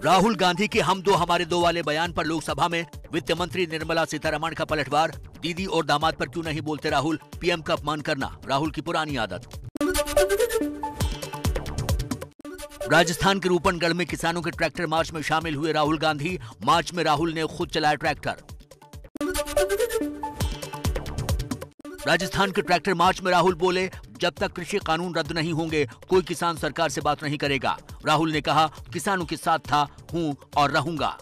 राहुल गांधी के हम दो हमारे दो वाले बयान पर लोकसभा में वित्त मंत्री निर्मला सीतारमण का पलटवार। दीदी और दामाद पर क्यों नहीं बोलते राहुल, पीएम का अपमान करना राहुल की पुरानी आदत। राजस्थान के रूपनगढ़ में किसानों के ट्रैक्टर मार्च में शामिल हुए राहुल गांधी। मार्च में राहुल ने खुद चलाया ट्रैक्टर। राजस्थान के ट्रैक्टर मार्च में राहुल बोले, जब तक कृषि कानून रद्द नहीं होंगे कोई किसान सरकार से बात नहीं करेगा। राहुल ने कहा, किसानों के साथ था, हूं और रहूंगा।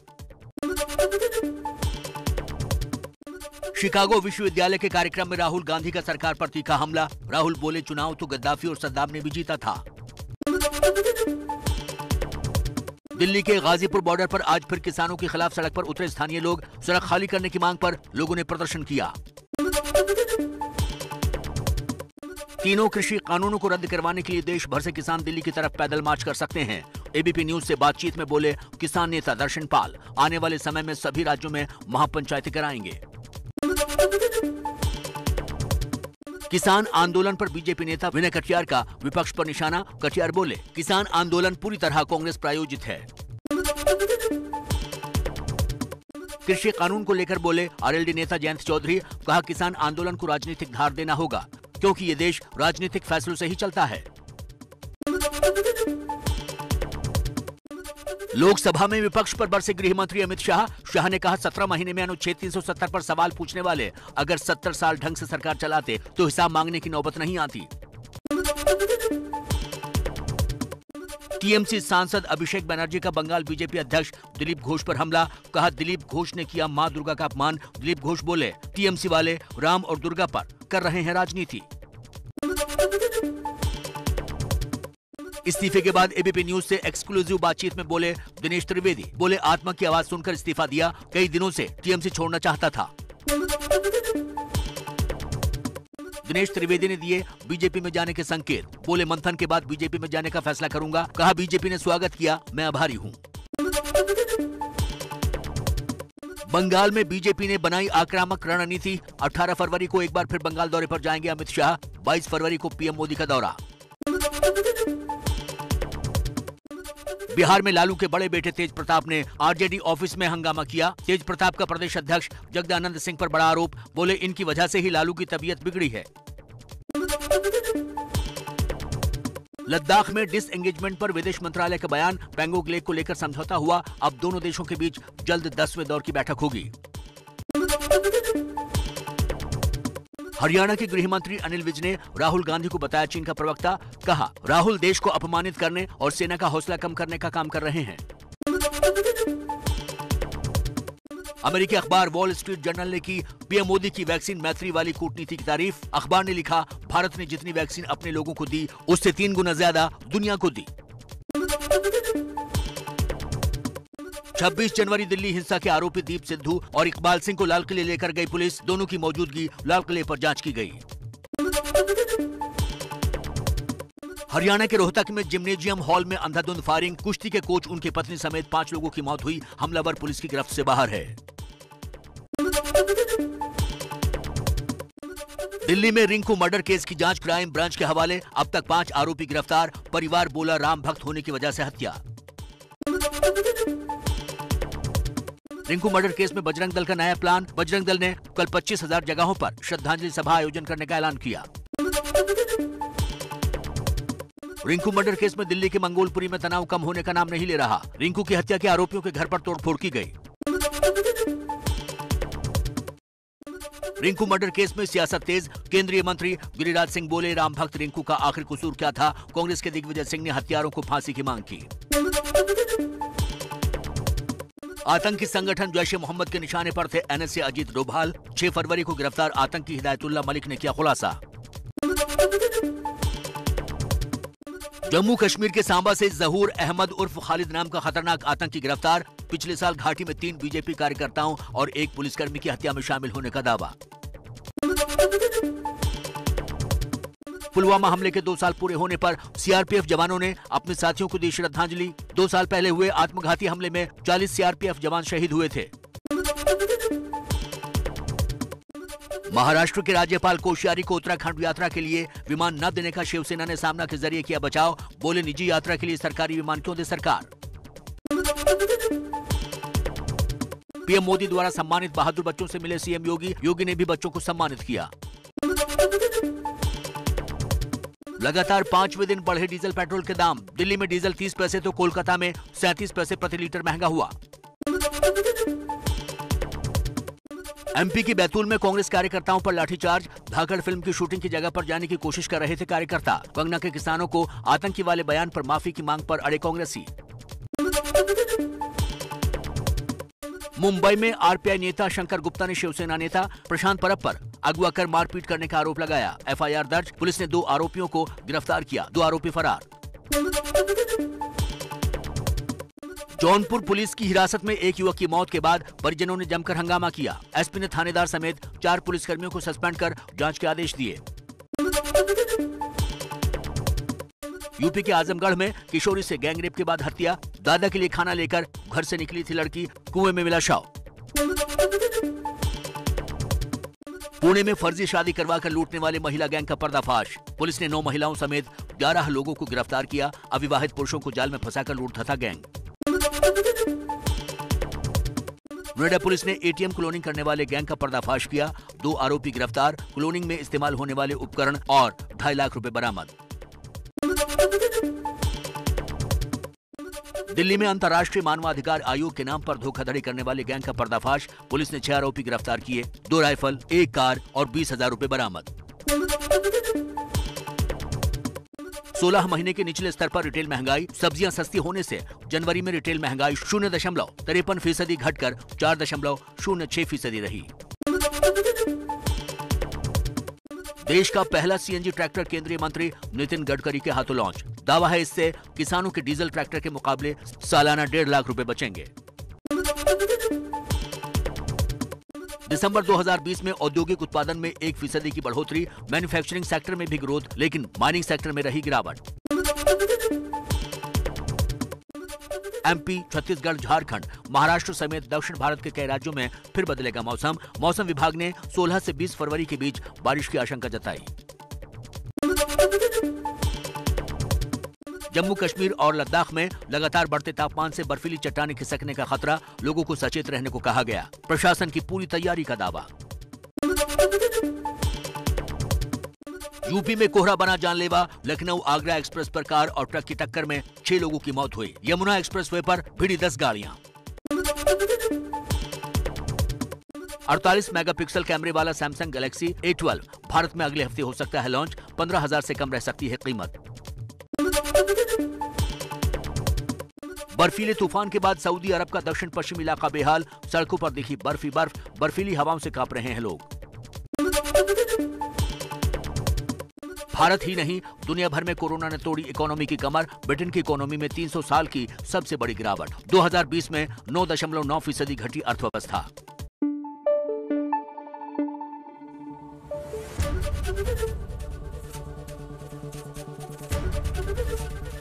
शिकागो विश्वविद्यालय के कार्यक्रम में राहुल गांधी का सरकार पर तीखा हमला। राहुल बोले, चुनाव तो गद्दाफी और सद्दाम ने भी जीता था। दिल्ली के गाजीपुर बॉर्डर पर आज फिर किसानों के खिलाफ सड़क पर उतरे स्थानीय लोग। सड़क खाली करने की मांग पर लोगों ने प्रदर्शन किया। तीनों कृषि कानूनों को रद्द करवाने के लिए देश भर से किसान दिल्ली की तरफ पैदल मार्च कर सकते हैं। एबीपी न्यूज से बातचीत में बोले किसान नेता दर्शन पाल, आने वाले समय में सभी राज्यों में महापंचायतें कराएंगे। किसान आंदोलन पर बीजेपी नेता विनय कटियार का विपक्ष पर निशाना। कटियार बोले, किसान आंदोलन पूरी तरह कांग्रेस प्रायोजित है। कृषि कानून को लेकर बोले आरएलडी नेता जयंत चौधरी, कहा किसान आंदोलन को राजनीतिक धार देना होगा क्योंकि ये देश राजनीतिक फैसलों से ही चलता है। लोकसभा में विपक्ष पर बरसे गृह मंत्री अमित शाह। शाह ने कहा, 17 महीने में अनुच्छेद 370 पर सवाल पूछने वाले अगर 70 साल ढंग से सरकार चलाते तो हिसाब मांगने की नौबत नहीं आती। टीएमसी सांसद अभिषेक बनर्जी का बंगाल बीजेपी अध्यक्ष दिलीप घोष पर हमला। कहा, दिलीप घोष ने किया मां दुर्गा का अपमान। दिलीप घोष बोले, टीएमसी वाले राम और दुर्गा पर कर रहे हैं राजनीति। इस्तीफे के बाद एबीपी न्यूज से एक्सक्लूसिव बातचीत में बोले दिनेश त्रिवेदी। बोले, आत्मा की आवाज सुनकर इस्तीफा दिया, कई दिनों से टीएमसी छोड़ना चाहता था। दिनेश त्रिवेदी ने दिए बीजेपी में जाने के संकेत। बोले, मंथन के बाद बीजेपी में जाने का फैसला करूंगा। कहा, बीजेपी ने स्वागत किया, मैं आभारी हूं। बंगाल में बीजेपी ने बनाई आक्रामक रणनीति। 18 फरवरी को एक बार फिर बंगाल दौरे पर जाएंगे अमित शाह। 22 फरवरी को पीएम मोदी का दौरा। बिहार में लालू के बड़े बेटे तेज प्रताप ने आरजेडी ऑफिस में हंगामा किया। तेज प्रताप का प्रदेश अध्यक्ष जगदानंद सिंह पर बड़ा आरोप। बोले, इनकी वजह से ही लालू की तबीयत बिगड़ी है। लद्दाख में डिसएंगेजमेंट पर विदेश मंत्रालय का बयान। पैंगोंग लेक को लेकर समझौता हुआ। अब दोनों देशों के बीच जल्द 10वें दौर की बैठक होगी। हरियाणा के गृह मंत्री अनिल विज ने राहुल गांधी को बताया चीन का प्रवक्ता। कहा, राहुल देश को अपमानित करने और सेना का हौसला कम करने का काम कर रहे हैं। अमेरिकी अखबार वॉल स्ट्रीट जर्नल ने की पीएम मोदी की वैक्सीन मैत्री वाली कूटनीति की तारीफ। अखबार ने लिखा, भारत ने जितनी वैक्सीन अपने लोगों को दी उससे 3 गुना ज्यादा दुनिया को दी। 26 जनवरी दिल्ली हिंसा के आरोपी दीप सिद्धू और इकबाल सिंह को लाल किले लेकर गई पुलिस। दोनों की मौजूदगी लाल किले पर जांच की गई। हरियाणा के रोहतक में जिम्नेजियम हॉल में अंधाधुंध फायरिंग। कुश्ती के कोच, उनकी पत्नी समेत 5 लोगों की मौत हुई। हमलावर पुलिस की गिरफ्त से बाहर है। दिल्ली में रिंकू मर्डर केस की जांच क्राइम ब्रांच के हवाले। अब तक 5 आरोपी गिरफ्तार। परिवार बोला, राम भक्त होने की वजह से हत्या। रिंकू मर्डर केस में बजरंग दल का नया प्लान। बजरंग दल ने कल 25,000 जगहों पर श्रद्धांजलि सभा आयोजन करने का ऐलान किया। रिंकू मर्डर केस में दिल्ली के मंगोलपुरी में तनाव कम होने का नाम नहीं ले रहा। रिंकू की हत्या के आरोपियों के घर पर तोड़फोड़ की गई। रिंकू मर्डर केस में सियासत तेज। केंद्रीय मंत्री गिरिराज सिंह बोले, राम भक्त रिंकू का आखिर कसूर क्या था। कांग्रेस के दिग्विजय सिंह ने हत्यारों को फांसी की मांग की। आतंकी संगठन जैश ए मोहम्मद के निशाने पर थे एनएसए अजीत डोभाल। 6 फरवरी को गिरफ्तार आतंकी हिदायतुल्लाह मलिक ने किया खुलासा। जम्मू कश्मीर के सांबा से जहूर अहमद उर्फ खालिद नाम का खतरनाक आतंकी गिरफ्तार। पिछले साल घाटी में 3 बीजेपी कार्यकर्ताओं और 1 पुलिसकर्मी की हत्या में शामिल होने का दावा। पुलवामा हमले के 2 साल पूरे होने पर सीआरपीएफ जवानों ने अपने साथियों को दी श्रद्धांजलि। 2 साल पहले हुए आत्मघाती हमले में 40 सीआरपीएफ जवान शहीद हुए थे। महाराष्ट्र के राज्यपाल कोश्यारी को उत्तराखंड यात्रा के लिए विमान न देने का शिवसेना ने सामना के जरिए किया बचाव। बोले, निजी यात्रा के लिए सरकारी विमान क्यों दे सरकार। पीएम मोदी द्वारा सम्मानित बहादुर बच्चों से मिले सीएम योगी। योगी ने भी बच्चों को सम्मानित किया। लगातार 5वें दिन बढ़े डीजल पेट्रोल के दाम। दिल्ली में डीजल 30 पैसे तो कोलकाता में 37 पैसे प्रति लीटर महंगा हुआ। एमपी की बैतूल में कांग्रेस कार्यकर्ताओं पर लाठीचार्ज। धाकड़ फिल्म की शूटिंग की जगह पर जाने की कोशिश कर रहे थे कार्यकर्ता। कंगना के किसानों को आतंकी वाले बयान पर माफी की मांग पर अड़े कांग्रेसी। मुंबई में आरपीआई नेता शंकर गुप्ता ने शिवसेना नेता प्रशांत परब पर अगवा कर मारपीट करने का आरोप लगाया। एफआईआर दर्ज। पुलिस ने 2 आरोपियों को गिरफ्तार किया। 2 आरोपी फरार। जौनपुर पुलिस की हिरासत में एक युवक की मौत के बाद परिजनों ने जमकर हंगामा किया। एसपी ने थानेदार समेत 4 पुलिसकर्मियों को सस्पेंड कर जांच के आदेश दिए। यूपी के आजमगढ़ में किशोरी से गैंगरेप के बाद हत्या। दादा के लिए खाना लेकर घर से निकली थी लड़की, कुएं में मिला शव। पुणे में फर्जी शादी करवाकर लूटने वाले महिला गैंग का पर्दाफाश। पुलिस ने 9 महिलाओं समेत 11 लोगों को गिरफ्तार किया। अविवाहित पुरुषों को जाल में फंसाकर लूटता था गैंग। नोएडा पुलिस ने एटीएम क्लोनिंग करने वाले गैंग का पर्दाफाश किया। 2 आरोपी गिरफ्तार। क्लोनिंग में इस्तेमाल होने वाले उपकरण और 2.5 लाख रुपए बरामद। दिल्ली में अंतर्राष्ट्रीय मानवाधिकार आयोग के नाम पर धोखाधड़ी करने वाले गैंग का पर्दाफाश। पुलिस ने 6 आरोपी गिरफ्तार किए। 2 राइफल, 1 कार और 20,000 रुपए बरामद। 16 महीने के निचले स्तर पर रिटेल महंगाई। सब्जियां सस्ती होने से जनवरी में रिटेल महंगाई 0.53% घटकर 4.06% रही। देश का पहला सीएनजी ट्रैक्टर केंद्रीय मंत्री नितिन गडकरी के हाथों लॉन्च। दावा है इससे किसानों के डीजल ट्रैक्टर के मुकाबले सालाना 1.5 लाख रुपए बचेंगे। दिसंबर 2020 में औद्योगिक उत्पादन में 1% की बढ़ोतरी। मैन्युफैक्चरिंग सेक्टर में भी ग्रोथ, लेकिन माइनिंग सेक्टर में रही गिरावट। एमपी, छत्तीसगढ़, झारखंड, महाराष्ट्र समेत दक्षिण भारत के कई राज्यों में फिर बदलेगा मौसम। मौसम विभाग ने 16 से 20 फरवरी के बीच बारिश की आशंका जताई। जम्मू कश्मीर और लद्दाख में लगातार बढ़ते तापमान से बर्फीली चट्टानें खिसकने का खतरा। लोगों को सचेत रहने को कहा गया। प्रशासन की पूरी तैयारी का दावा। यूपी में कोहरा बना जानलेवा। लखनऊ आगरा एक्सप्रेस पर कार और ट्रक की टक्कर में 6 लोगों की मौत हुई। यमुना एक्सप्रेसवे पर भिड़ी 10 गाड़ियां। 48 मेगापिक्सल कैमरे वाला सैमसंग गैलेक्सी A12 भारत में अगले हफ्ते हो सकता है लॉन्च। 15,000 से कम रह सकती है कीमत। बर्फीले तूफान के बाद सऊदी अरब का दक्षिण पश्चिम इलाका बेहाल। सड़कों पर दिखी बर्फ ही बर्फ। बर्फीली हवाओं से कांप रहे हैं लोग। भारत ही नहीं, दुनिया भर में कोरोना ने तोड़ी इकोनॉमी की कमर। ब्रिटेन की इकोनॉमी में 300 साल की सबसे बड़ी गिरावट। 2020 में 9.9% घटी अर्थव्यवस्था।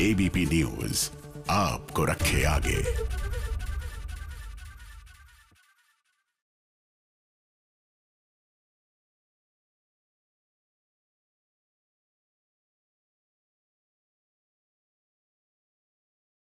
एबीपी न्यूज आपको रखे आगे।